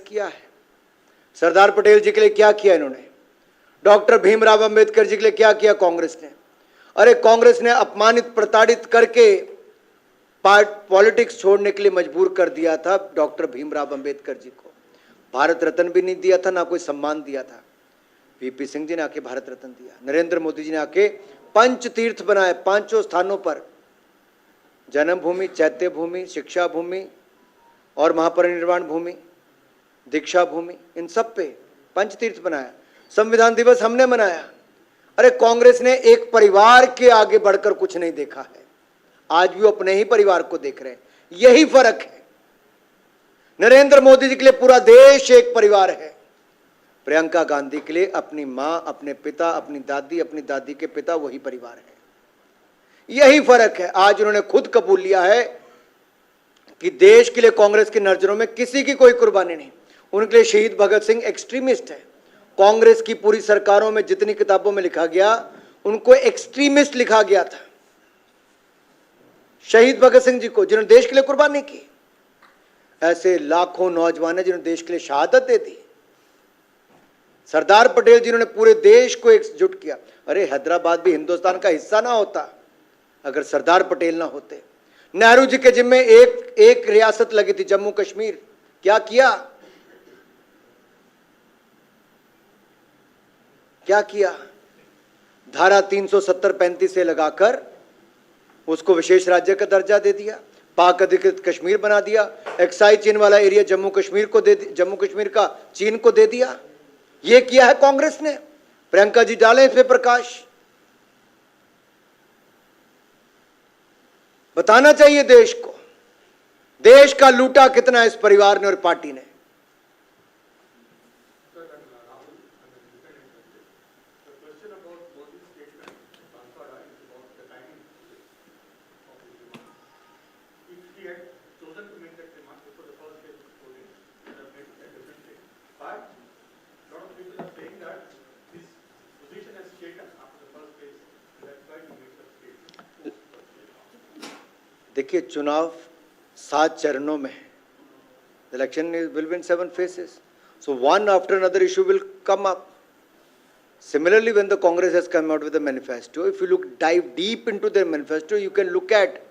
किया है। सरदार पटेल जी के लिए क्या किया इन्होंने, डॉक्टर भीमराव अंबेडकर जी के लिए क्या किया कांग्रेस ने। अरे कांग्रेस ने अपमानित प्रताड़ित करके पॉलिटिक्स छोड़ने के लिए मजबूर कर दिया था डॉक्टर भीमराव अंबेडकर जी को। भारत रत्न भी नहीं दिया था, ना कोई सम्मान दिया था। वीपी सिंह जी ने आके भारत रत्न दिया। नरेंद्र मोदी जी ने आके पंच तीर्थ बनाए, 5 स्थानों पर, जन्मभूमि, चैत्य भूमि, शिक्षा भूमि और महापरिनिर्वाण भूमि, दीक्षा भूमि, इन सब पे पंच तीर्थ बनाया। संविधान दिवस हमने मनाया। अरे कांग्रेस ने एक परिवार के आगे बढ़कर कुछ नहीं देखा है, आज भी वो अपने ही परिवार को देख रहे हैं। यही फर्क है। नरेंद्र मोदी जी के लिए पूरा देश एक परिवार है, प्रियंका गांधी के लिए अपनी मां, अपने पिता, अपनी दादी के पिता वही परिवार है। यही फर्क है। आज उन्होंने खुद कबूल लिया है कि देश के लिए कांग्रेस की नजरों में किसी की कोई कुर्बानी नहीं। उनके लिए शहीद भगत सिंह एक्सट्रीमिस्ट है। कांग्रेस की पूरी सरकारों में जितनी किताबों में लिखा गया, उनको एक्सट्रीमिस्ट लिखा गया था। शहीद भगत सिंह जी को, जिन्होंने देश के लिए कुर्बानी की। ऐसे लाखों नौजवान हैं जिन्होंने देश के लिए शहादत दे दी। सरदार पटेल जिन्होंने पूरे देश को एकजुट किया। अरे हैदराबाद भी हिंदुस्तान का हिस्सा ना होता अगर सरदार पटेल ना होते। नेहरू जी के जिम्मे एक रियासत लगी थी, जम्मू कश्मीर। क्या किया, क्या किया? धारा 370-35 से लगाकर उसको विशेष राज्य का दर्जा दे दिया, पाक अधिकृत कश्मीर बना दिया, एक्साइज चीन वाला एरिया जम्मू कश्मीर का चीन को दे दिया। यह किया है कांग्रेस ने। प्रियंका जी डालें इस पे प्रकाश। बताना चाहिए देश को, देश का लूटा कितना इस परिवार ने और पार्टी ने। देखिए, चुनाव 7 चरणों में है। The election will be in 7 phases. So one after another issue will come up. Similarly, when the Congress has come out with a manifesto, if you dive deep into their manifesto, you can look at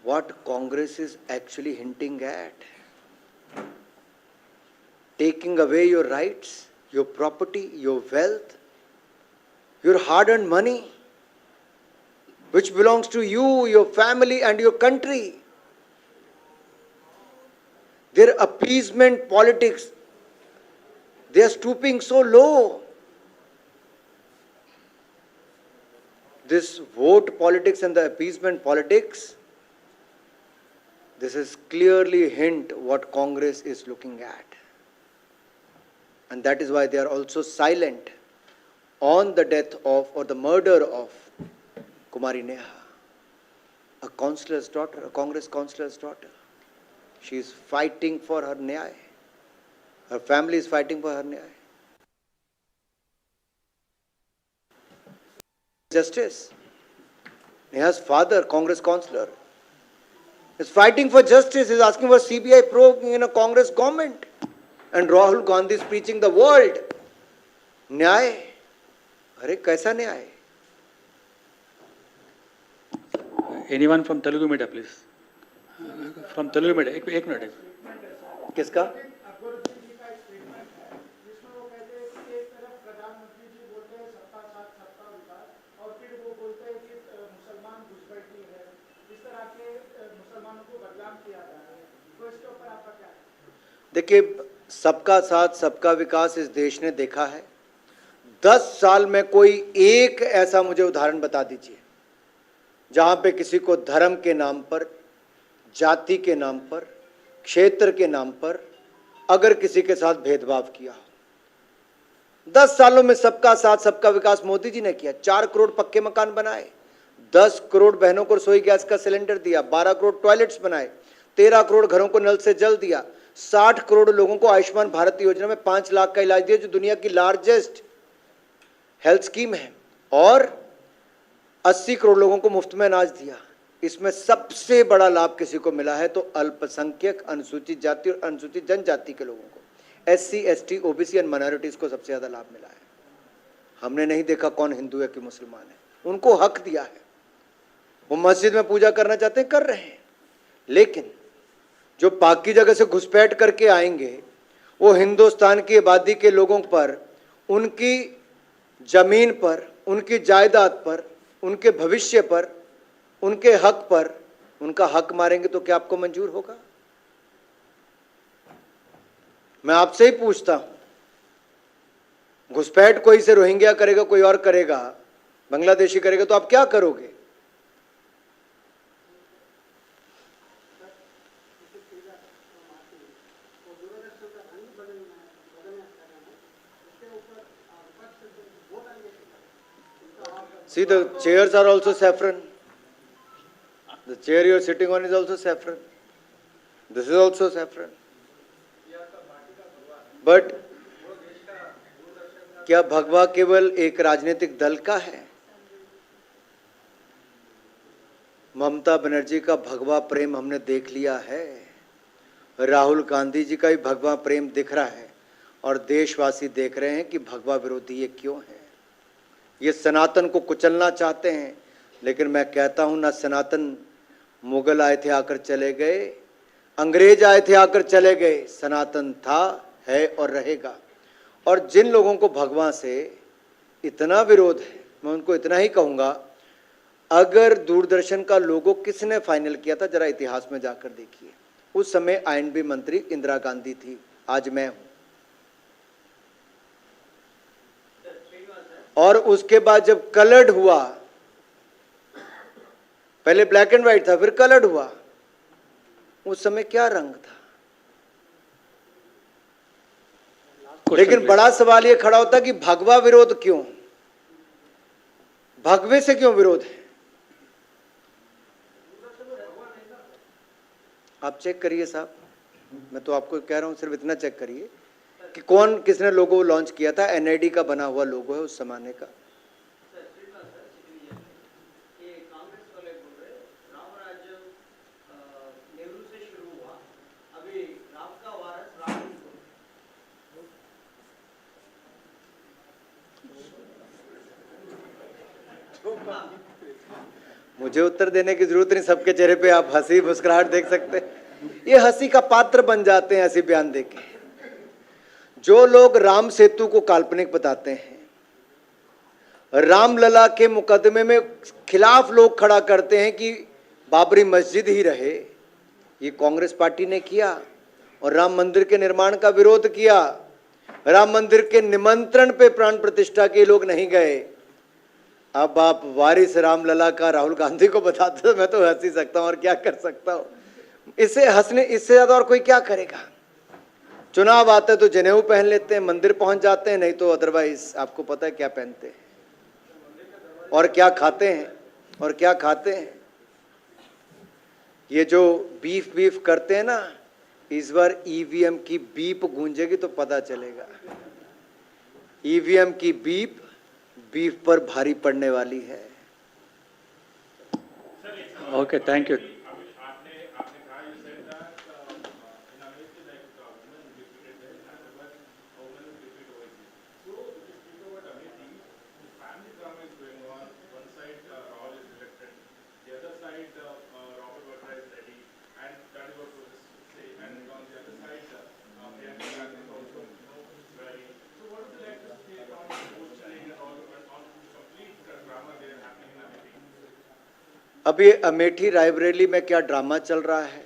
what Congress is actually hinting at. Taking away your rights, your property, your wealth, your hard-earned money, which belongs to you, your family and your country. Their appeasement politics, they are stooping so low. This vote politics and the appeasement politics, this is clearly hint what Congress is looking at. And that is why they are also silent on the death of or the murder of Kumari Neha, a councillor's daughter, a Congress councillor's daughter. She is fighting for her nyay. Her family is fighting for her nyay. Justice. Neha's father, Congress councillor, is fighting for justice, is asking for CBI probe in a Congress government. And Rahul Gandhi is preaching the world. Nyay. Arey, kaisa nyay? Anyone from Telugu media, please? From Telugu media, एक minute. किसका? देखिए, सबका साथ सबका विकास इस देश ने देखा है। 10 साल में कोई एक ऐसा मुझे उदाहरण बता दीजिए जहां पे किसी को धर्म के नाम पर, जाति के नाम पर, क्षेत्र के नाम पर अगर किसी के साथ भेदभाव किया हो। 10 सालों में सबका साथ सबका विकास मोदी जी ने किया। 4 करोड़ पक्के मकान बनाए, 10 करोड़ बहनों को रसोई गैस का सिलेंडर दिया, 12 करोड़ टॉयलेट्स बनाए, 13 करोड़ घरों को नल से जल दिया, 60 करोड़ लोगों को आयुष्मान भारत योजना में 5 लाख का इलाज दिया, जो दुनिया की लार्जेस्ट हेल्थ स्कीम है, और 80 करोड़ लोगों को मुफ्त में अनाज दिया। इसमें सबसे बड़ा लाभ किसी को मिला है तो अल्पसंख्यक, अनुसूचित जाति और अनुसूचित जनजाति के लोगों को, SC, ST, OBC and minorities को सबसे ज्यादा लाभ मिला है। हमने नहीं देखा कौन हिंदू है कि मुसलमान है, उनको हक दिया है। वो मस्जिद में पूजा करना चाहते हैं, कर रहे हैं, लेकिन जो बाकी जगह से घुसपैठ करके आएंगे वो हिंदुस्तान की आबादी के लोगों पर, उनकी जमीन पर, उनकी जायदाद पर, उनके भविष्य पर, उनके हक पर उनका हक मारेंगे तो क्या आपको मंजूर होगा? मैं आपसे ही पूछता हूं, घुसपैठ कोई से रोहिंग्या करेगा, कोई और करेगा, बांग्लादेशी करेगा, तो आप क्या करोगे? See, the chairs are also saffron. The chair you are sitting on is also saffron. This is also saffron. But क्या भगवा केवल एक राजनीतिक दल का है? ममता बनर्जी का भगवा प्रेम हमने देख लिया है, राहुल गांधी जी का भी भगवा प्रेम दिख रहा है, और देशवासी देख रहे हैं कि भगवा विरोधी ये क्यों है। ये सनातन को कुचलना चाहते हैं, लेकिन मैं कहता हूं ना सनातन मुगल आए थे आकर चले गए, अंग्रेज आए थे आकर चले गए, सनातन था, है और रहेगा। और जिन लोगों को भगवान से इतना विरोध है, मैं उनको इतना ही कहूंगा, अगर दूरदर्शन का लोगो किसने फाइनल किया था जरा इतिहास में जाकर देखिए। उस समय आईएनबी मंत्री इंदिरा गांधी थी, आज मैं हूं। और उसके बाद जब कलर्ड हुआ, पहले ब्लैक एंड व्हाइट था, फिर कलर्ड हुआ, उस समय क्या रंग था? लेकिन बड़ा सवाल यह खड़ा होता कि भगवा विरोध क्यों? भगवे से क्यों विरोध है? आप चेक करिए साहब, मैं तो आपको कह रहा हूं, सिर्फ इतना चेक करिए कि कौन किसने लोगो लॉन्च किया था। NID का बना हुआ लोगो है उस जमाने का। मुझे उत्तर देने की जरूरत नहीं, सबके चेहरे पे आप हंसी मुस्कुराहट देख सकते हैं। ये हंसी का पात्र बन जाते हैं ऐसे बयान देके। जो लोग राम सेतु को काल्पनिक बताते हैं, रामलला के मुकदमे में खिलाफ लोग खड़ा करते हैं कि बाबरी मस्जिद ही रहे, ये कांग्रेस पार्टी ने किया और राम मंदिर के निर्माण का विरोध किया। राम मंदिर के निमंत्रण पे प्राण प्रतिष्ठा के लोग नहीं गए। अब आप वारिस रामलला का राहुल गांधी को बताते हो, मैं तो हंस ही सकता हूं और क्या कर सकता हूं। इससे हंसने, इससे ज्यादा और कोई क्या करेगा? चुनाव आते तो जनेऊ पहन लेते हैं, मंदिर पहुंच जाते हैं, नहीं तो अदरवाइज आपको पता है क्या पहनते हैं और क्या खाते हैं और क्या खाते हैं। ये जो बीफ करते हैं ना, इस बार EVM की बीप गूंजेगी तो पता चलेगा। EVM की बीफ पर भारी पड़ने वाली है। Okay, thank you. अभी अमेठी रायबरेली में क्या ड्रामा चल रहा है,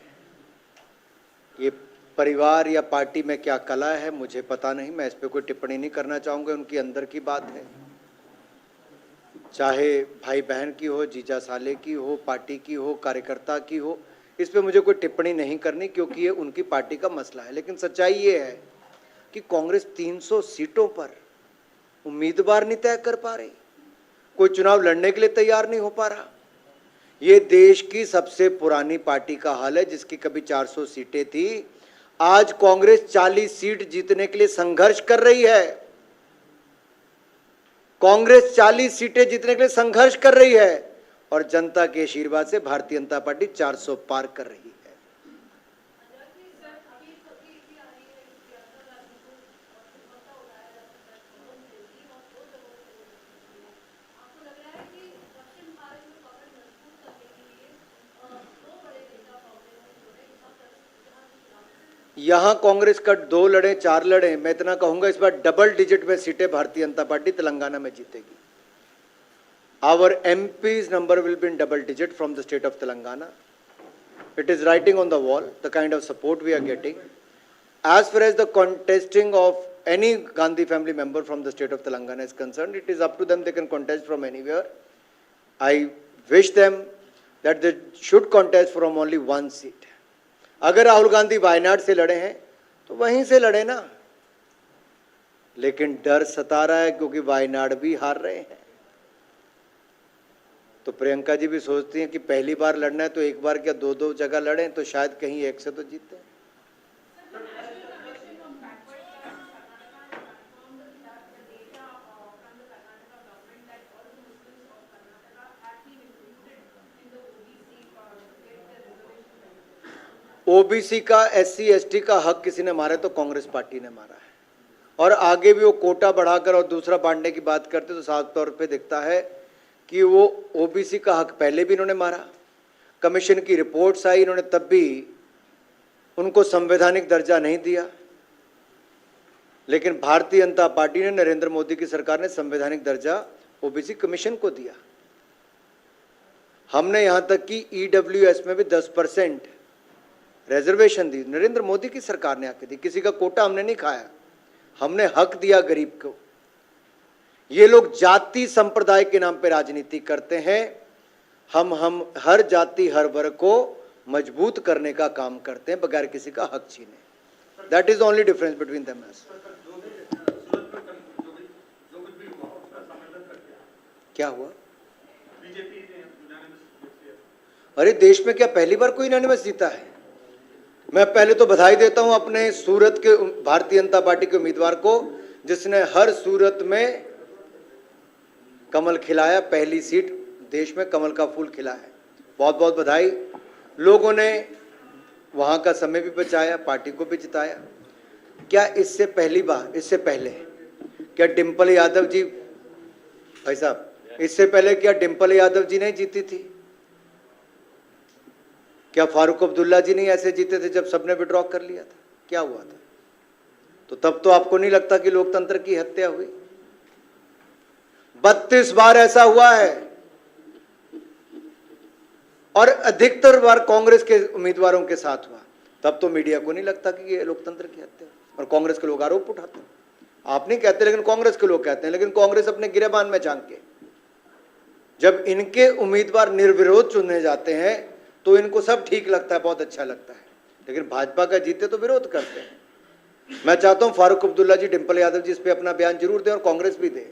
ये परिवार या पार्टी में क्या कला है, मुझे पता नहीं। मैं इस पे कोई टिप्पणी नहीं करना चाहूंगा, उनकी अंदर की बात है। चाहे भाई बहन की हो, जीजा साले की हो, पार्टी की हो, कार्यकर्ता की हो, इस पे मुझे कोई टिप्पणी नहीं करनी, क्योंकि ये उनकी पार्टी का मसला है। लेकिन सच्चाई ये है कि कांग्रेस 300 सीटों पर उम्मीदवार नहीं तय कर पा रही, कोई चुनाव लड़ने के लिए तैयार नहीं हो पा रहा। ये देश की सबसे पुरानी पार्टी का हाल है, जिसकी कभी 400 सीटें थी। आज कांग्रेस 40 सीट जीतने के लिए संघर्ष कर रही है। कांग्रेस 40 सीटें जीतने के लिए संघर्ष कर रही है और जनता के आशीर्वाद से भारतीय जनता पार्टी 400 पार कर रही है। यहां कांग्रेस का 2 लड़े 4 लड़े, मैं इतना कहूंगा इस बार डबल डिजिट में सीटें भारतीय जनता पार्टी तेलंगाना में जीतेगी। Our MP's number will be in double digit from the state of Telangana. It is writing on the wall, the kind of support we are getting. As far as the contesting of any Gandhi family member from the state of Telangana is concerned, it is up to them, they can contest from anywhere. I wish them that they should contest from only one seat. अगर राहुल गांधी वायनाड से लड़े हैं तो वहीं से लड़े ना, लेकिन डर सता रहा है क्योंकि वायनाड भी हार रहे हैं। तो प्रियंका जी भी सोचती हैं कि पहली बार लड़ना है तो एक बार क्या 2-2 जगह लड़ें तो शायद कहीं एक से तो जीते। ओबीसी का, SC ST का हक किसी ने मारा तो कांग्रेस पार्टी ने मारा है, और आगे भी वो कोटा बढ़ाकर और दूसरा बांटने की बात करते तो साफ तौर पे दिखता है कि वो ओबीसी का हक पहले भी इन्होंने मारा। कमीशन की रिपोर्ट्स आई, इन्होंने तब भी उनको संवैधानिक दर्जा नहीं दिया, लेकिन भारतीय जनता पार्टी ने, नरेंद्र मोदी की सरकार ने संवैधानिक दर्जा ओबीसी कमीशन को दिया। हमने यहां तक कि EWS में भी 10% रिजर्वेशन दी, नरेंद्र मोदी की सरकार ने आके दी। किसी का कोटा हमने नहीं खाया, हमने हक दिया गरीब को। ये लोग जाति संप्रदाय के नाम पे राजनीति करते हैं। हम हर जाति हर वर्ग को मजबूत करने का काम करते हैं बगैर किसी का हक छीने। That is only difference between them. क्या हुआ? अरे देश में क्या पहली बार कोई यूनानिमस जीता है? मैं पहले तो बधाई देता हूं अपने सूरत के भारतीय जनता पार्टी के उम्मीदवार को, जिसने हर सूरत में कमल खिलाया। पहली सीट देश में कमल का फूल खिला है, बहुत बहुत बधाई। लोगों ने वहां का समय भी बचाया, पार्टी को भी जिताया। क्या इससे पहले क्या डिम्पल यादव जी, भाई साहब, इससे पहले क्या डिम्पल यादव जी नहीं जीती थी? क्या फारूक अब्दुल्ला जी नहीं ऐसे जीते थे जब सबने विड्रॉ कर लिया था? क्या हुआ था? तो तब तो आपको नहीं लगता कि लोकतंत्र की हत्या हुई? 32 बार ऐसा हुआ है, और अधिकतर बार कांग्रेस के उम्मीदवारों के साथ हुआ। तब तो मीडिया को नहीं लगता कि ये लोकतंत्र की हत्या, और कांग्रेस के लोग आरोप उठाते हैं। आप नहीं कहते, लेकिन कांग्रेस के लोग कहते हैं। लेकिन कांग्रेस अपने गिरेबान में झांक के, जब इनके उम्मीदवार निर्विरोध चुने जाते हैं तो इनको सब ठीक लगता है, बहुत अच्छा लगता है। लेकिन भाजपा का जीते तो विरोध करते हैं। मैं चाहता हूं फारूक अब्दुल्ला जी, डिम्पल यादव जी इस पे अपना बयान जरूर दें, और कांग्रेस भी दे।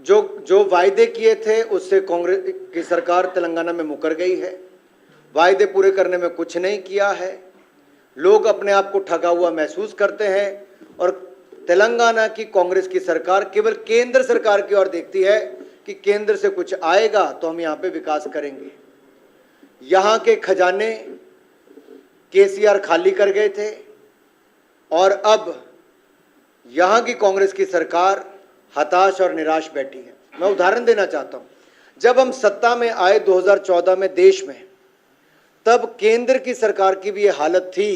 जो वायदे किए थे उससे कांग्रेस की सरकार तेलंगाना में मुकर गई है। वायदे पूरे करने में कुछ नहीं किया है। लोग अपने आप को ठगा हुआ महसूस करते हैं, और तेलंगाना की कांग्रेस की सरकार केवल केंद्र सरकार की ओर देखती है कि केंद्र से कुछ आएगा तो हम यहां पे विकास करेंगे। यहां के खजाने केसीआर खाली कर गए थे, और अब यहां की कांग्रेस की सरकार हताश और निराश बैठी है। मैं उदाहरण देना चाहता हूं, जब हम सत्ता में आए 2014 में देश में, तब केंद्र की सरकार की भी ये हालत थी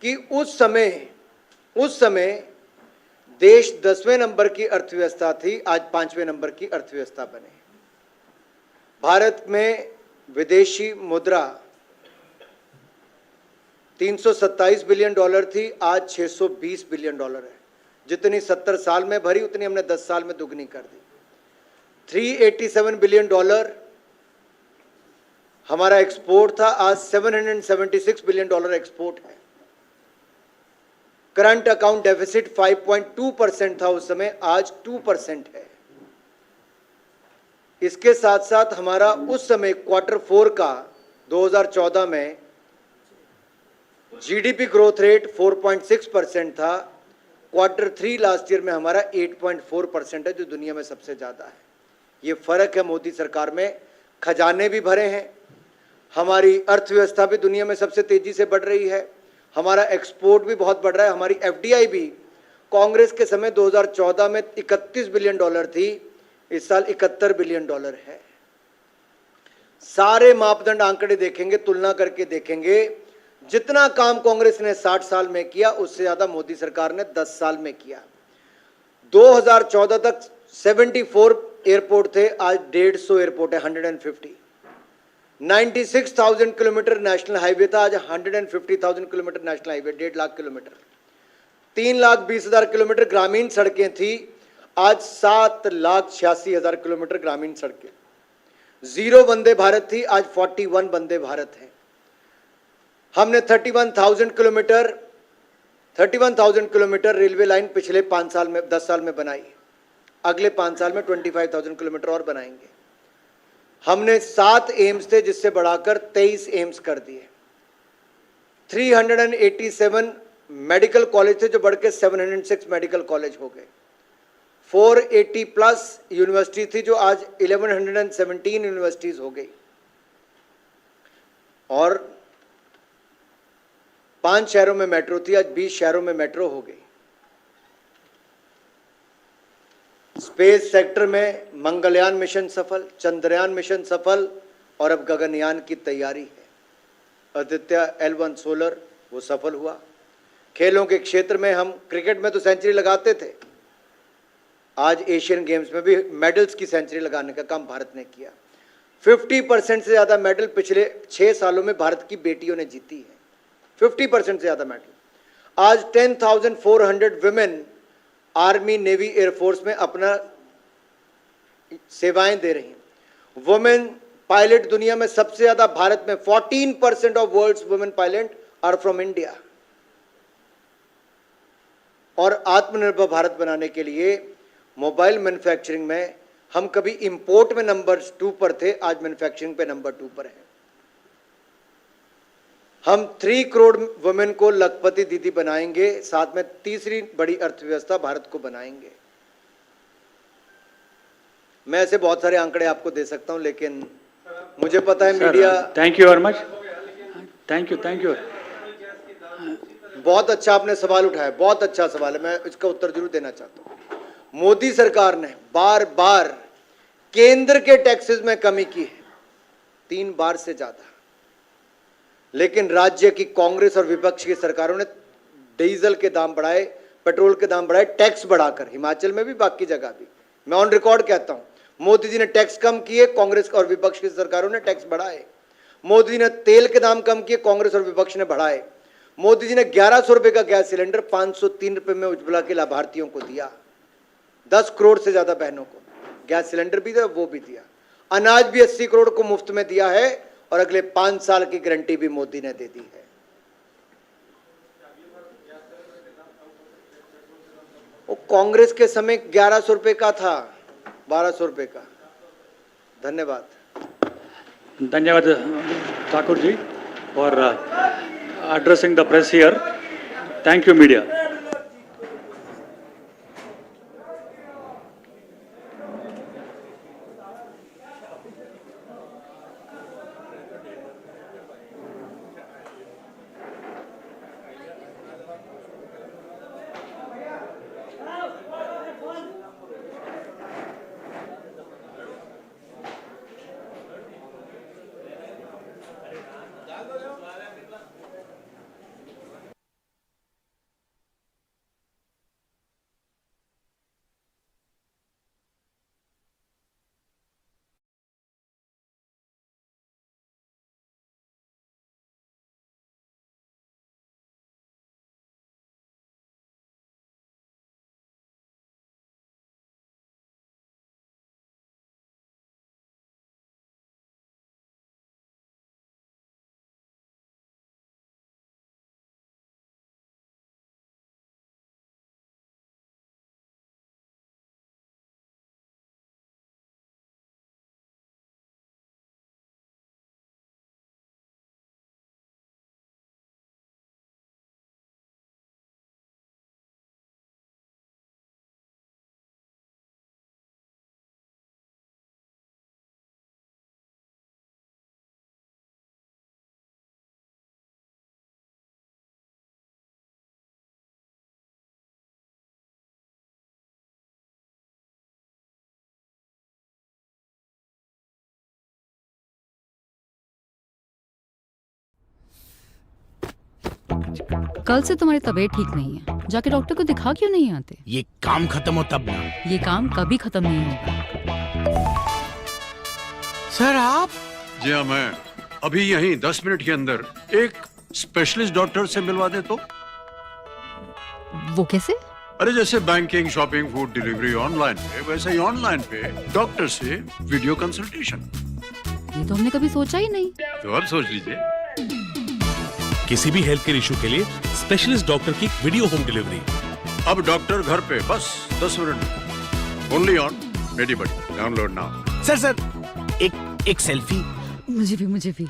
कि उस समय देश 10वें नंबर की अर्थव्यवस्था थी, आज 5वें नंबर की अर्थव्यवस्था बने। भारत में विदेशी मुद्रा $327 बिलियन थी, आज $620 बिलियन है। जितनी 70 साल में भरी उतनी हमने 10 साल में दुगनी कर दी। $387 बिलियन हमारा एक्सपोर्ट था, आज $776 बिलियन एक्सपोर्ट है। करंट अकाउंट डेफिसिट 5.2% था उस समय, आज 2% है। इसके साथ साथ हमारा उस समय Q4 का 2014 में जीडीपी ग्रोथ रेट 4.6% था, Q3 लास्ट ईयर में हमारा 8.4% है, जो दुनिया में सबसे ज़्यादा है। ये फर्क है मोदी सरकार में। खजाने भी भरे हैं, हमारी अर्थव्यवस्था भी दुनिया में सबसे तेजी से बढ़ रही है, हमारा एक्सपोर्ट भी बहुत बढ़ रहा है, हमारी एफडीआई भी कांग्रेस के समय 2014 में $31 बिलियन थी, इस साल $71 बिलियन है। सारे मापदंड आंकड़े देखेंगे, तुलना करके देखेंगे, जितना काम कांग्रेस ने 60 साल में किया उससे ज्यादा मोदी सरकार ने 10 साल में किया। 2014 तक 74 एयरपोर्ट थे, आज 150 एयरपोर्ट है, 150। 96,000 किलोमीटर नेशनल हाईवे था, आज 150,000 kilometre national highway, 1.5 lakh kilometre. 3,20,000 kilometre ग्रामीण सड़कें थी, आज 7,86,000 किलोमीटर ग्रामीण सड़कें। 0 वंदे भारत थी, आज 41 वंदे भारत है। हमने 31,000 किलोमीटर रेलवे लाइन पिछले 5 साल में 10 साल में बनाई, अगले 5 साल में 25,000 किलोमीटर और बनाएंगे। हमने 7 एम्स थे जिससे बढ़ाकर 23 एम्स कर दिए। 387 मेडिकल कॉलेज थे जो बढ़ के 706 मेडिकल कॉलेज हो गए। 480 प्लस यूनिवर्सिटी थी जो आज 1117 यूनिवर्सिटीज हो गई। और 5 शहरों में मेट्रो थी, आज 20 शहरों में मेट्रो हो गई। स्पेस सेक्टर में मंगलयान मिशन सफल, चंद्रयान मिशन सफल और अब गगनयान की तैयारी है। आदित्य L1 सोलर वो सफल हुआ। खेलों के क्षेत्र में हम क्रिकेट में तो सेंचुरी लगाते थे, आज एशियन गेम्स में भी मेडल्स की सेंचुरी लगाने का काम भारत ने किया। 50% से ज्यादा मेडल पिछले 6 सालों में भारत की बेटियों ने जीती है, 50% से ज्यादा मेडल। आज 10,400 विमेन आर्मी, नेवी, एयरफोर्स में अपना सेवाएं दे रही हैं। वुमेन पायलट दुनिया में सबसे ज्यादा भारत में, 14% of world's women pilot are from India. और आत्मनिर्भर भारत बनाने के लिए मोबाइल मैन्युफैक्चरिंग में हम कभी इंपोर्ट में नंबर 2 पर थे, आज मैन्युफैक्चरिंग पे नंबर 2 पर है। हम 3 करोड़ वुमेन को लखपति दीदी बनाएंगे, साथ में तीसरी बड़ी अर्थव्यवस्था भारत को बनाएंगे। मैं ऐसे बहुत सारे आंकड़े आपको दे सकता हूं, लेकिन मुझे पता है media. Thank you very much, thank you. बहुत अच्छा आपने सवाल उठाया, बहुत अच्छा सवाल है, मैं इसका उत्तर जरूर देना चाहता हूं। मोदी सरकार ने बार बार केंद्र के टैक्सेस में कमी की है, 3 बार से ज्यादा, लेकिन राज्य की कांग्रेस और विपक्ष की सरकारों ने डीजल के दाम बढ़ाए, पेट्रोल के दाम बढ़ाए, टैक्स बढ़ाकर, हिमाचल में भी बाकी जगह भी। मैं ऑन रिकॉर्ड कहता हूं, मोदी जी ने टैक्स कम किए, कांग्रेस और विपक्ष की सरकारों ने टैक्स बढ़ाए। मोदी जी ने तेल के दाम कम किए, कांग्रेस और विपक्ष ने बढ़ाए। मोदी जी ने 1100 रुपए का गैस सिलेंडर 503 रुपए में उज्ज्वला के लाभार्थियों को दिया। 10 करोड़ से ज्यादा बहनों को गैस सिलेंडर भी दिया, वो भी दिया। अनाज भी 80 करोड़ को मुफ्त में दिया है और अगले 5 साल की गारंटी भी मोदी ने दे दी है। वो कांग्रेस के समय 1100 रुपए का था, 1200 रुपए का। धन्यवाद। धन्यवाद Thakur ji for addressing the press here. Thank you, media. कल से तुम्हारी तबीयत ठीक नहीं है, जाके डॉक्टर को दिखा क्यों नहीं आते? ये काम खत्म हो तब ना। ये काम कभी खत्म नहीं होगा। सर आप? जी हाँ, मैं अभी यहीं 10 मिनट के अंदर एक स्पेशलिस्ट डॉक्टर से मिलवा दे तो। वो कैसे? अरे जैसे banking, shopping, food delivery online पे, वैसे ही ऑनलाइन पे डॉक्टर से वीडियो कंसल्टेशन। ये तो हमने कभी सोचा ही नहीं। तो अब सोच लीजिए। किसी भी हेल्थ केयर इशू के लिए स्पेशलिस्ट डॉक्टर की वीडियो होम डिलीवरी। अब डॉक्टर घर पे बस 10 मिनट। Only on Medibuddy. Download now. Sir एक सेल्फी। मुझे भी।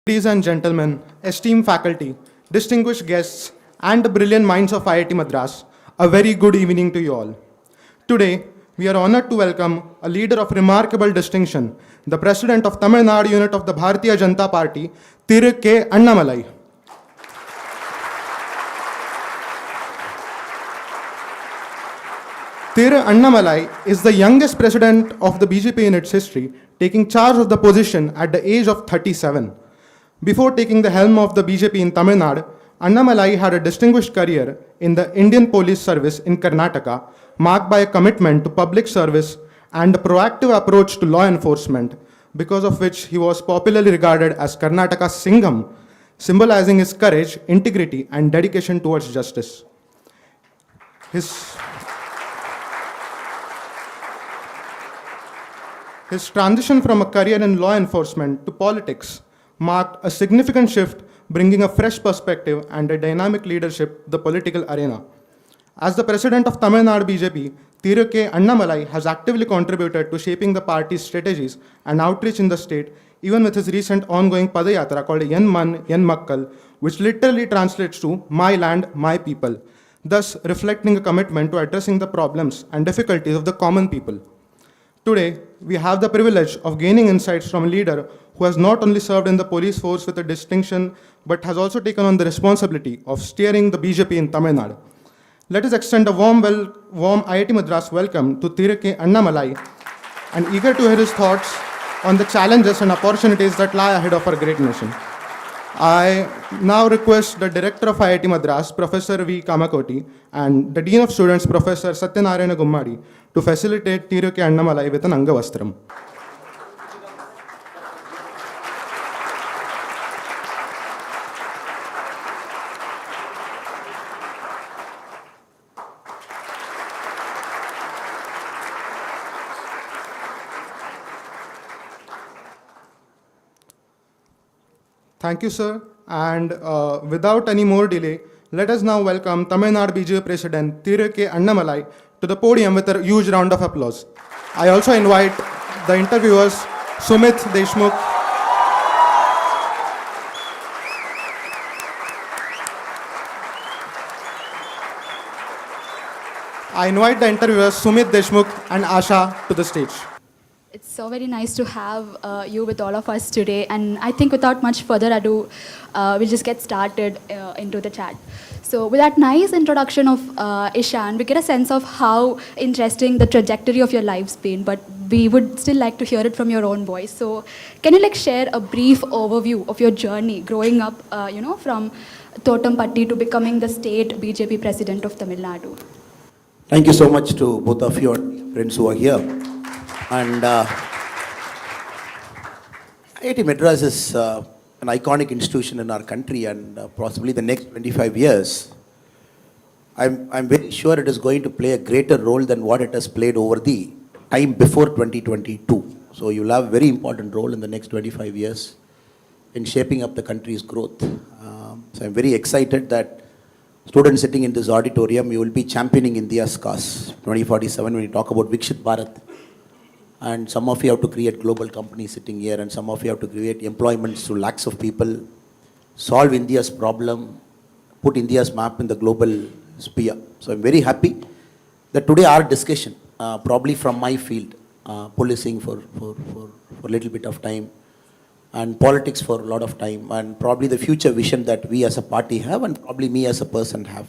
Ladies and gentlemen, esteemed faculty, distinguished guests, and the brilliant minds of IIT Madras, a very good evening to you all. Today, we are honored to welcome a leader of remarkable distinction, the President of Tamil Nadu unit of the Bharatiya Janata Party, Thiru K. Annamalai. Thiru Annamalai is the youngest president of the BJP in its history, taking charge of the position at the age of 37. Before taking the helm of the BJP in Tamil Nadu, Annamalai had a distinguished career in the Indian Police Service in Karnataka, marked by a commitment to public service and a proactive approach to law enforcement, because of which he was popularly regarded as Karnataka's Singham, symbolizing his courage, integrity, and dedication towards justice. His transition from a career in law enforcement to politics marked a significant shift, bringing a fresh perspective and a dynamic leadership to the political arena. As the president of Tamil Nadu BJP, Thiru K. Annamalai has actively contributed to shaping the party's strategies and outreach in the state, even with his recent ongoing Padayatra called Yen Man, Yen Makkal, which literally translates to My Land, My People, thus reflecting a commitment to addressing the problems and difficulties of the common people. Today, we have the privilege of gaining insights from a leader who has not only served in the police force with a distinction, but has also taken on the responsibility of steering the BJP in Tamil Nadu. Let us extend a warm IIT Madras welcome to Thiru K. Annamalai, and eager to hear his thoughts on the challenges and opportunities that lie ahead of our great nation. I now request the Director of IIT Madras, Professor V. Kamakoti, and the Dean of Students, Professor Satyanarayana Gummadi, to facilitate Thiru K. Annamalai with an Angavastram. Thank you, sir. And without any more delay, let us now welcome Tamil Nadu BJP President Thiru K. Annamalai to the podium with a huge round of applause. I also invite the interviewers, Sumit Deshmukh, and Asha to the stage. It's so very nice to have you with all of us today, and I think without much further ado, we'll just get started into the chat. So with that nice introduction of Ishan, we get a sense of how interesting the trajectory of your life's been, but we would still like to hear it from your own voice. So can you share a brief overview of your journey growing up, from Thottampatti to becoming the state BJP president of Tamil Nadu? Thank you so much to both of you and friends who are here. And IIT Madras is an iconic institution in our country, and possibly the next 25 years, I'm very sure it is going to play a greater role than what it has played over the time before 2022. So you'll have a very important role in the next 25 years in shaping up the country's growth. So I'm very excited that students sitting in this auditorium, you will be championing India's cause 2047 when you talk about Vikshit Bharat. And some of you have to create global companies sitting here, and some of you have to create employments to lakhs of people, solve India's problem, put India's map in the global sphere. So I'm very happy that today our discussion, probably from my field, policing for a little bit of time, and politics for a lot of time, and probably the future vision that we as a party have, and probably me as a person have.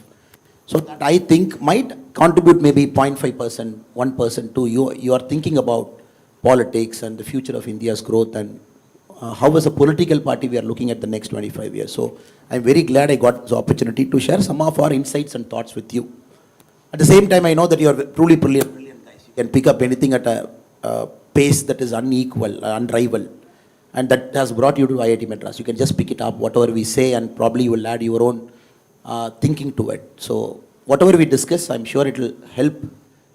So that I think might contribute maybe 0.5%, 1% to you are thinking about politics and the future of India's growth and how as a political party we are looking at the next 25 years. So I'm very glad I got this opportunity to share some of our insights and thoughts with you. At the same time, I know that you are truly brilliant guys. You can pick up anything at a pace that is unequal, unrivaled. And that has brought you to IIT Madras. You can just pick it up, whatever we say, and probably you will add your own thinking to it. So whatever we discuss, I'm sure it will help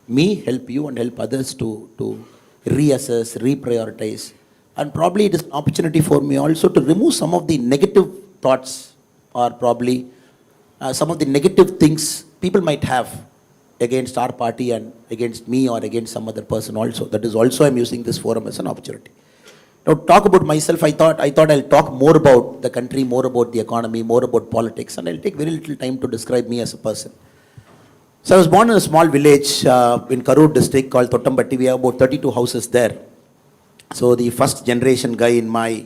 me, help you, and help others to reassess, reprioritize. And probably it is an opportunity for me also to remove some of the negative thoughts or probably some of the negative things people might have against our party and against me or against some other person also. That is also I'm using this forum as an opportunity. Now, talk about myself, I thought I'll talk more about the country, more about the economy, more about politics, and I'll take very little time to describe me as a person. So I was born in a small village in Karur district called Thottambatti. We have about 32 houses there. So the first generation guy in my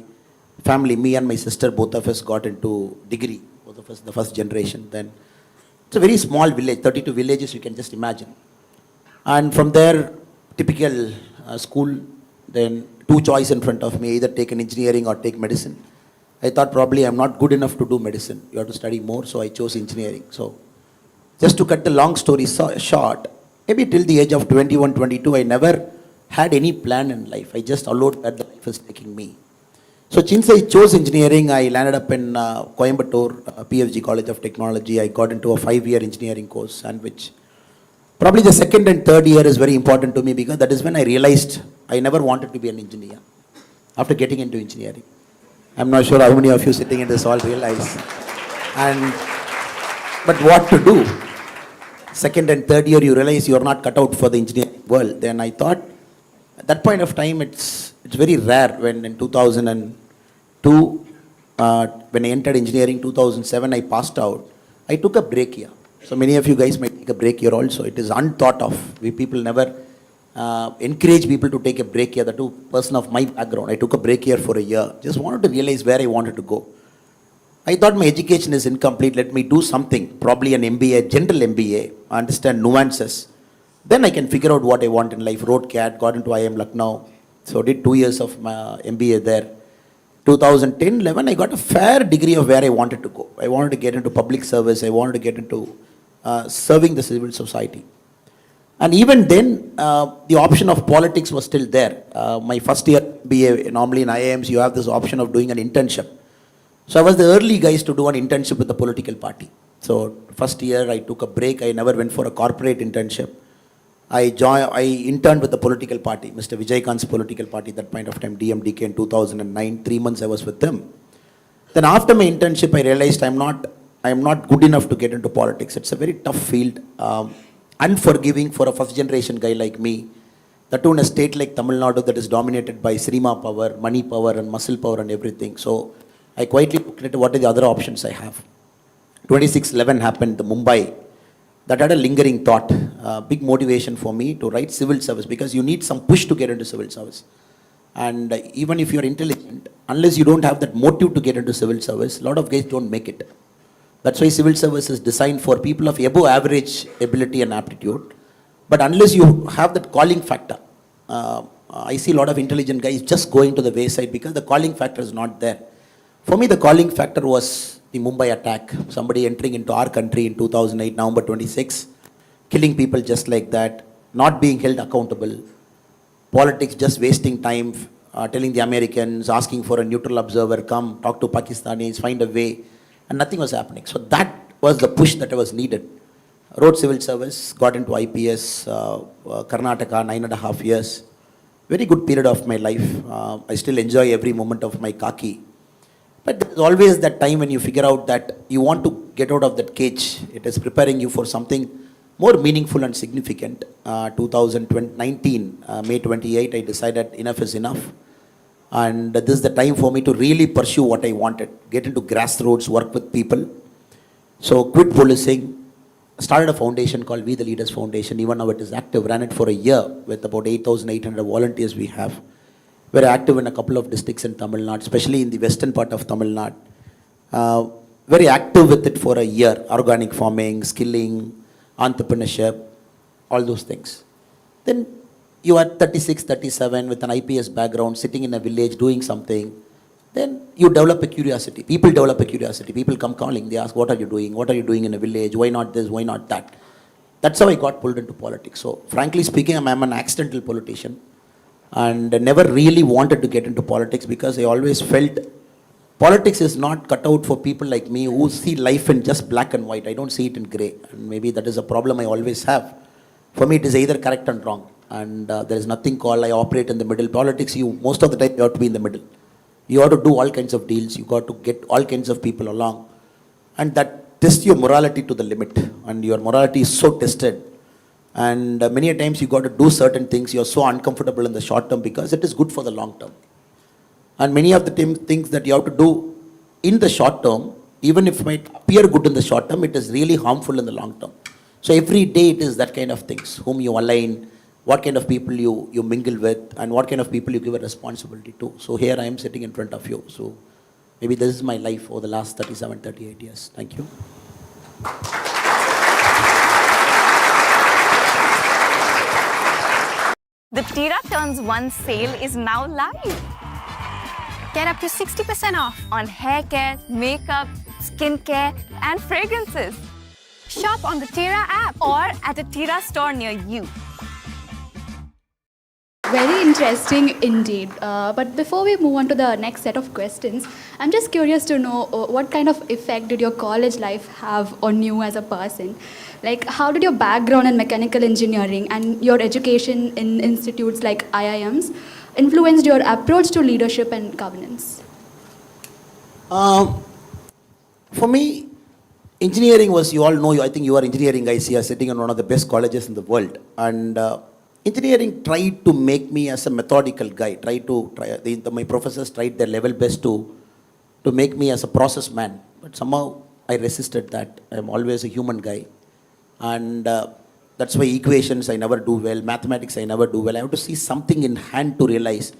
family, me and my sister, both of us got into degree, both of us the first generation. Then it's a very small village, 32 villages, you can just imagine. And from there, typical school, then two choices in front of me, either take an engineering or take medicine. I thought probably I'm not good enough to do medicine. You have to study more, so I chose engineering. So just to cut the long story short, maybe till the age of 21, 22, I never had any plan in life. I just allowed that the life is taking me. So since I chose engineering, I landed up in Coimbatore, PFG College of Technology. I got into a 5-year engineering course, and which probably the second and third year is very important to me because that is when I realized I never wanted to be an engineer after getting into engineering. I'm not sure how many of you sitting in this hall realize. But what to do? Second and third year you realize you are not cut out for the engineering world. Then I thought, at that point of time, it's very rare when in 2002, when I entered engineering, 2007, I passed out. I took a break here. So many of you guys might take a break here also. It is unthought of. We people never encourage people to take a break here. The two person of my background, I took a break here for a year. Just wanted to realize where I wanted to go. I thought my education is incomplete. Let me do something, probably an MBA, general MBA, understand nuances. Then I can figure out what I want in life. Wrote CAT, got into IIM Lucknow. So did 2 years of my MBA there. 2010-11, I got a fair degree of where I wanted to go. I wanted to get into public service. I wanted to get into serving the civil society. And even then, the option of politics was still there. My first year MBA, normally in IIMs, you have this option of doing an internship. So I was the early guys to do an internship with the political party. So first year, I took a break. I never went for a corporate internship. I interned with the political party, Mr. Vijayakant's political party, at that point of time, DMDK in 2009. 3 months I was with them. Then after my internship, I realized I am not good enough to get into politics. It's a very tough field, unforgiving for a first generation guy like me. That too in a state like Tamil Nadu that is dominated by Srima power, money power and muscle power and everything. So I quietly looked at what are the other options I have. 26/11 happened, the Mumbai. That had a lingering thought, big motivation for me to write civil service because you need some push to get into civil service. And even if you're intelligent, unless you don't have that motive to get into civil service, a lot of guys don't make it. That's why civil service is designed for people of above average ability and aptitude. But unless you have that calling factor, I see a lot of intelligent guys just going to the wayside because the calling factor is not there. For me, the calling factor was the Mumbai attack, somebody entering into our country in 2008, November 26, killing people just like that, not being held accountable, politics just wasting time, telling the Americans, asking for a neutral observer, come talk to Pakistanis, find a way, and nothing was happening. So that was the push that was needed. Wrote civil service, got into IPS, Karnataka, 9.5 years. Very good period of my life. I still enjoy every moment of my khaki. But there's always that time when you figure out that you want to get out of that cage. It is preparing you for something more meaningful and significant. 2019, May 28, I decided enough is enough. And this is the time for me to really pursue what I wanted. Get into grassroots, work with people. So quit policing. Started a foundation called We the Leaders Foundation. Even now it is active. Ran it for a year with about 8,800 volunteers we have. We're active in a couple of districts in Tamil Nadu, especially in the western part of Tamil Nadu. very active with it for a year. Organic farming, skilling, entrepreneurship, all those things. Then you are 36, 37 with an IPS background, sitting in a village doing something. Then you develop a curiosity. People develop a curiosity. People come calling. They ask, what are you doing? What are you doing in a village? Why not this? Why not that? That's how I got pulled into politics. So frankly speaking, I'm an accidental politician and never really wanted to get into politics because I always felt politics is not cut out for people like me who see life in just black and white. I don't see it in grey. And maybe that is a problem I always have. For me, it is either correct and wrong. And there is nothing called I operate in the middle. Politics, most of the time you have to be in the middle. You have to do all kinds of deals. You got to get all kinds of people along. And that tests your morality to the limit. And your morality is so tested. And many a times you got to do certain things. You're so uncomfortable in the short term because it is good for the long term. And many of the things that you have to do in the short term, even if it might appear good in the short term, it is really harmful in the long term. So every day it is that kind of things, whom you align, what kind of people you mingle with, and what kind of people you give a responsibility to. So here I am sitting in front of you. So maybe this is my life over the last 37, 38 years. Thank you. The Tira Turns 1 sale is now live. Get up to 60% off on hair care, makeup, skin care, and fragrances. Shop on the Tira app or at a Tira store near you. Very interesting indeed. But before we move on to the next set of questions, I'm just curious to know what kind of effect did your college life have on you as a person? Like, how did your background in mechanical engineering and your education in institutes like IIMs influenced your approach to leadership and governance? For me, engineering was, you all know, I think you are engineering guys here sitting in one of the best colleges in the world. And engineering tried to make me as a methodical guy, my professors tried their level best to make me as a process man. But somehow I resisted that. I'm always a human guy. And that's why equations I never do well, mathematics I never do well. I have to see something in hand to realize.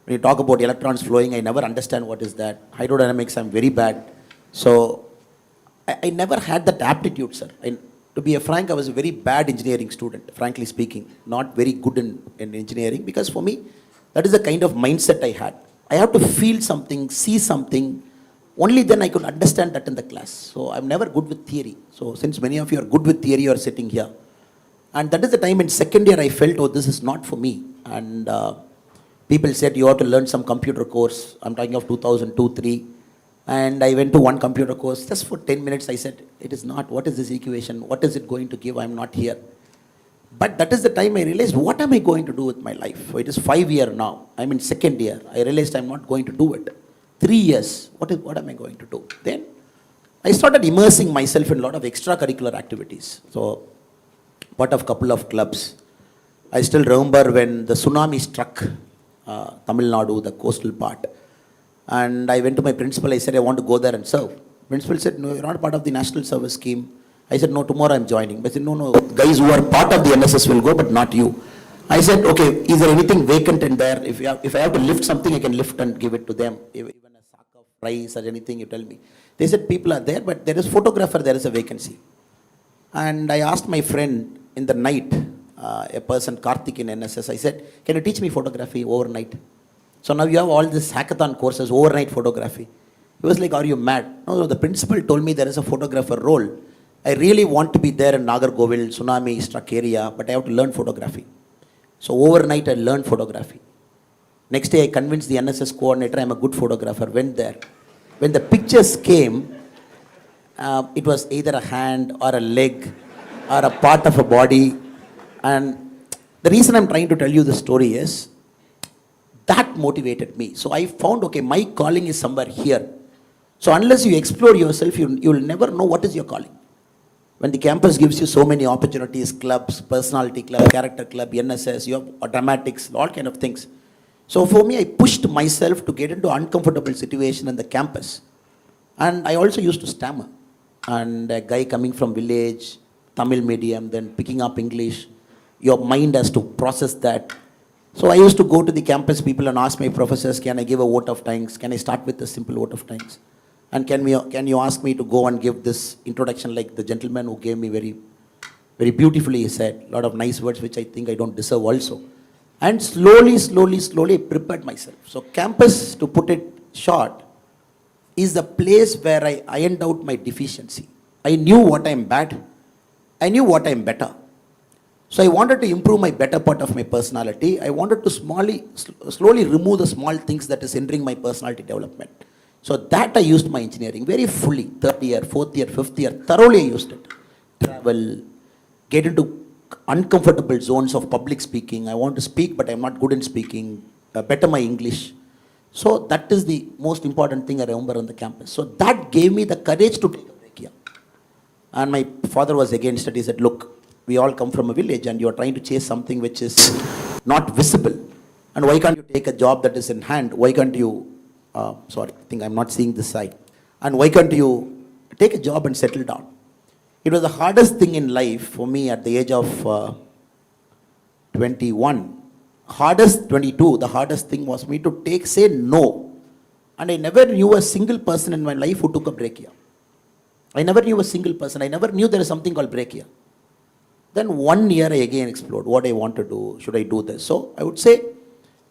When you talk about electrons flowing, I never understand what is that. Hydrodynamics, I'm very bad. So I never had that aptitude, sir. To be frank, I was a very bad engineering student, frankly speaking. Not very good in engineering, because for me, that is the kind of mindset I had. I have to feel something, see something, only then I could understand that in the class. So I'm never good with theory. So since many of you are good with theory, you are sitting here. And that is the time in second year I felt, oh, this is not for me. And people said, you have to learn some computer course. I'm talking of 2002, 3. And I went to one computer course. Just for 10 minutes, I said, it is not. What is this equation? What is it going to give? I'm not here. But that is the time I realized, what am I going to do with my life? So it is 5 years now. I'm in second year. I realized I'm not going to do it. 3 years. What am I going to do? Then I started immersing myself in a lot of extracurricular activities. So part of a couple of clubs. I still remember when the tsunami struck Tamil Nadu, the coastal part. And I went to my principal, I said, I want to go there and serve. Principal said, no, you're not part of the national service scheme. I said, no, tomorrow I'm joining. But I said, no, guys who are part of the NSS will go, but not you. I said, okay, is there anything vacant in there? If I have to lift something, I can lift and give it to them. Even a sack of rice or anything, you tell me. They said, people are there, but there is photographer, there is a vacancy. And I asked my friend in the night, a person, Karthik in NSS, I said, can you teach me photography overnight? So now you have all these hackathon courses, overnight photography. He was like, are you mad? No, the principal told me there is a photographer role. I really want to be there in Nagargovil, tsunami struck area, but I have to learn photography. So overnight I learned photography. Next day I convinced the NSS coordinator I'm a good photographer, went there. When the pictures came, it was either a hand or a leg or a part of a body. And the reason I'm trying to tell you this story is, that motivated me. So I found, okay, my calling is somewhere here. So unless you explore yourself, you'll never know what is your calling. When the campus gives you so many opportunities, clubs, personality club, character club, NSS, you have dramatics, all kind of things. So for me, I pushed myself to get into uncomfortable situation in the campus. And I also used to stammer. And a guy coming from village, Tamil medium, then picking up English, your mind has to process that. So I used to go to the campus people and ask my professors, can I give a vote of thanks? Can I start with a simple vote of thanks? And can you ask me to go and give this introduction like the gentleman who gave me very, very beautifully, he said, a lot of nice words which I think I don't deserve also. And slowly, I prepared myself. So campus, to put it short, is the place where I ironed out my deficiency. I knew what I'm bad. I knew what I'm better. So I wanted to improve my better part of my personality. I wanted to slowly remove the small things that is hindering my personality development. So that I used my engineering very fully. 3rd year, 4th year, 5th year, thoroughly I used it. Travel, get into uncomfortable zones of public speaking. I want to speak, but I'm not good in speaking. Better my English. So that is the most important thing I remember on the campus. So that gave me the courage to take a break here. And my father was against it. He said, look, we all come from a village and you're trying to chase something which is not visible. And why can't you take a job that is in hand? Why can't you, sorry, I think I'm not seeing this side. And why can't you take a job and settle down? It was the hardest thing in life for me at the age of 21. 22, the hardest thing was me to say no. And I never knew a single person in my life who took a break here. I never knew a single person. I never knew there is something called break here. Then 1 year I again explored what I want to do. Should I do this? So I would say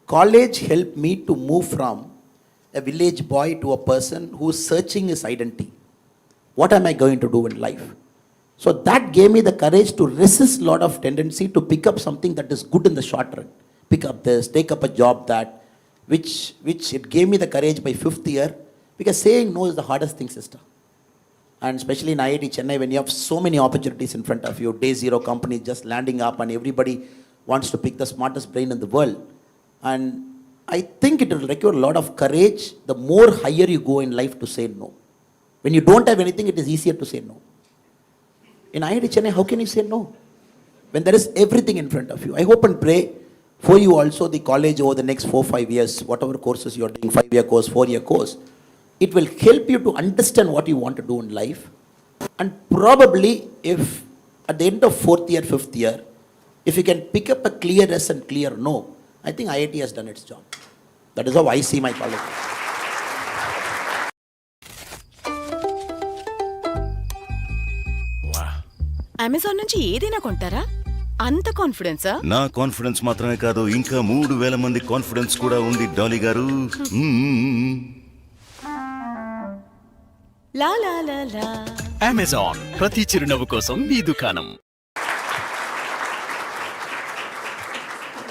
college helped me to move from a village boy to a person who is searching his identity. What am I going to do in life? So that gave me the courage to resist a lot of tendency to pick up something that is good in the short run. Pick up this, take up a job that, which it gave me the courage by 5th year, because saying no is the hardest thing, sister. And especially in IIT Chennai, when you have so many opportunities in front of you, day zero company just landing up and everybody wants to pick the smartest brain in the world. And I think it will require a lot of courage the more higher you go in life to say no. When you don't have anything, it is easier to say no. In IIT Chennai, how can you say no? When there is everything in front of you. I hope and pray for you also, the college over the next 4-5 years, whatever courses you are doing, 5-year course, 4-year course, it will help you to understand what you want to do in life. And probably if at the end of 4th year, 5th year, if you can pick up a clear yes and clear no, I think IIT has done its job. That is how I see my college. Amazon నుంచి ఏదైనా కొంటారా? అంత కాన్ఫిడెన్సా? నా confidence మాత్రమే కాదు, ఇంకా 3000 మంది confidence కూడా ఉంది డాలీ గారు. లా లా లా లా. అమెజాన్, ప్రతి చిరునవ్వు కోసం మీ దుకాణం.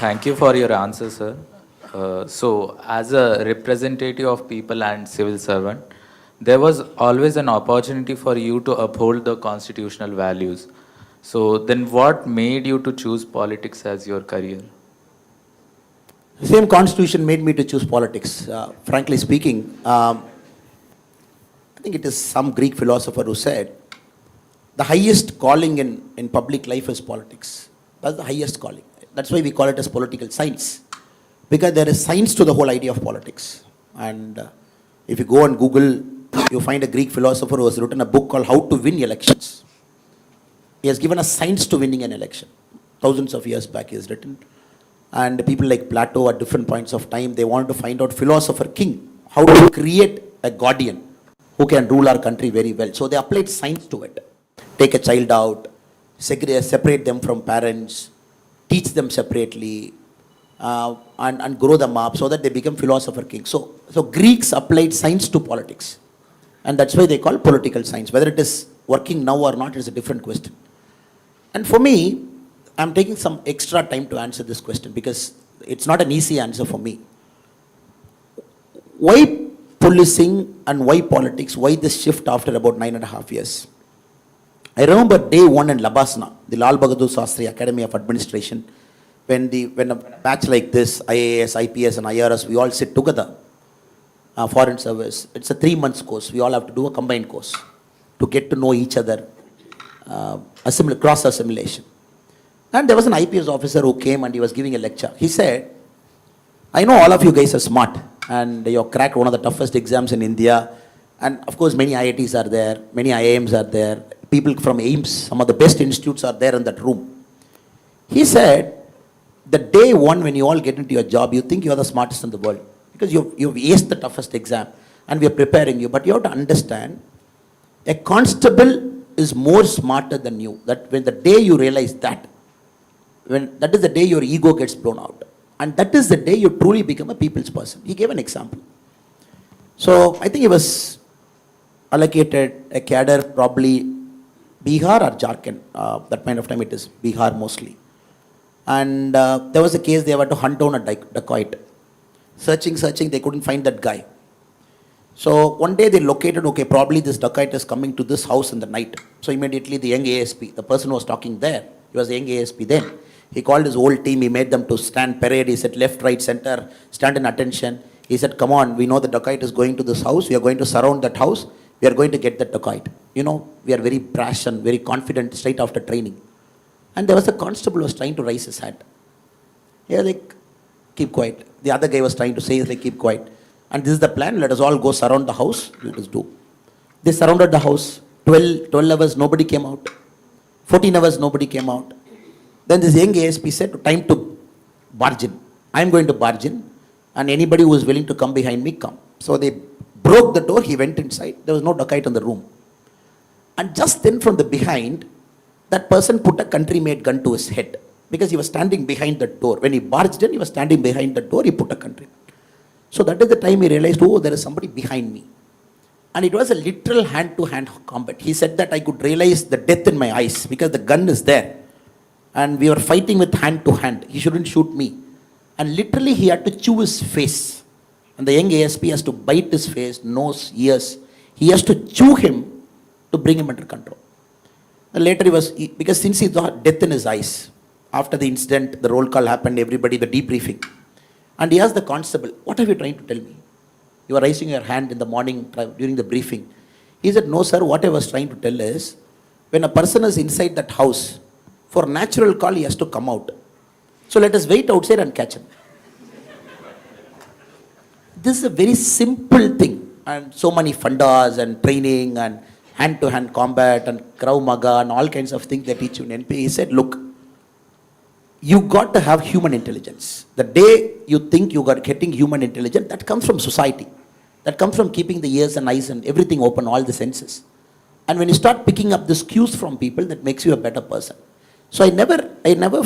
Thank you for your answer, sir. So, as a representative of people and civil servant, there was always an opportunity for you to uphold the constitutional values. So, then what made you to choose politics as your career? The same constitution made me to choose politics. Frankly speaking, I think it is some Greek philosopher who said, the highest calling in public life is politics. That's the highest calling. That's why we call it as political science. Because there is science to the whole idea of politics. And if you go on Google, you find a Greek philosopher who has written a book called How to Win Elections. He has given us science to winning an election. Thousands of years back he has written. And people like Plato at different points of time, they wanted to find out philosopher king, how to create a guardian who can rule our country very well. So they applied science to it. Take a child out, separate them from parents, teach them separately, and grow them up so that they become philosopher king. So Greeks applied science to politics. And that's why they call political science. Whether it is working now or not is a different question. And for me, I'm taking some extra time to answer this question because it's not an easy answer for me. Why policing and why politics? Why this shift after about 9.5 years? I remember day one in Labasna, the Lal Bahadur Shastri Academy of Administration, when a batch like this, IAS, IPS and IRS, we all sit together, foreign service. It's a 3-month course. We all have to do a combined course to get to know each other, cross assimilation. And there was an IPS officer who came and he was giving a lecture. He said, I know all of you guys are smart and you have cracked one of the toughest exams in India. And of course, many IITs are there, many IIMs are there, people from AIMS, some of the best institutes are there in that room. He said, the day one when you all get into your job, you think you are the smartest in the world because you've aced the toughest exam. and we are preparing you. But you have to understand, a constable is more smarter than you. That when the day you realize that, that is the day your ego gets blown out. And that is the day you truly become a people's person. He gave an example. So I think he was allocated a cadre, probably Bihar or Jharkhand. That point of time it is Bihar mostly. And there was a case they had to hunt down a dacoit. Searching, they couldn't find that guy. So one day they located, okay, probably this dacoit is coming to this house in the night. So immediately the young ASP, the person who was talking there, he was the young ASP then. He called his whole team, he made them to stand parade, he said left, right, center, stand in attention. He said, come on, we know the dacoit is going to this house, we are going to surround that house, we are going to get that dacoit. You know, we are very brash and very confident straight after training. And there was a constable who was trying to raise his hand. He was like, keep quiet. The other guy was trying to say, he's like, keep quiet. And this is the plan, let us all go surround the house, let us do. They surrounded the house, 12 hours, nobody came out. 14 hours, nobody came out. Then this young ASP said, time to barge in. I'm going to barge in, and anybody who is willing to come behind me, come. So they broke the door, he went inside, there was no dacoit in the room. And just then from the behind, that person put a country-made gun to his head, because he was standing behind the door. When he barged in, he was standing behind the door, he put a country. So that is the time he realized, oh, there is somebody behind me. And it was a literal hand-to-hand combat. He said that I could realize the death in my eyes, because the gun is there. And we were fighting with hand-to-hand. He shouldn't shoot me. And literally he had to chew his face. And the young ASP has to bite his face, nose, ears. He has to chew him to bring him under control. And later he was, because since he saw death in his eyes, after the incident, the roll call happened, everybody, the debriefing. And he asked the constable, what are you trying to tell me? You are raising your hand in the morning during the briefing. He said, no sir, what I was trying to tell is, when a person is inside that house, for natural call he has to come out. So let us wait outside and catch him. This is a very simple thing. And so many fundas and training and hand-to-hand combat and Krav Maga and all kinds of things they teach you in NP. He said, look, you got to have human intelligence. The day you think you are getting human intelligence, that comes from society. That comes from keeping the ears and eyes and everything open, all the senses. And when you start picking up these cues from people, that makes you a better person. So I never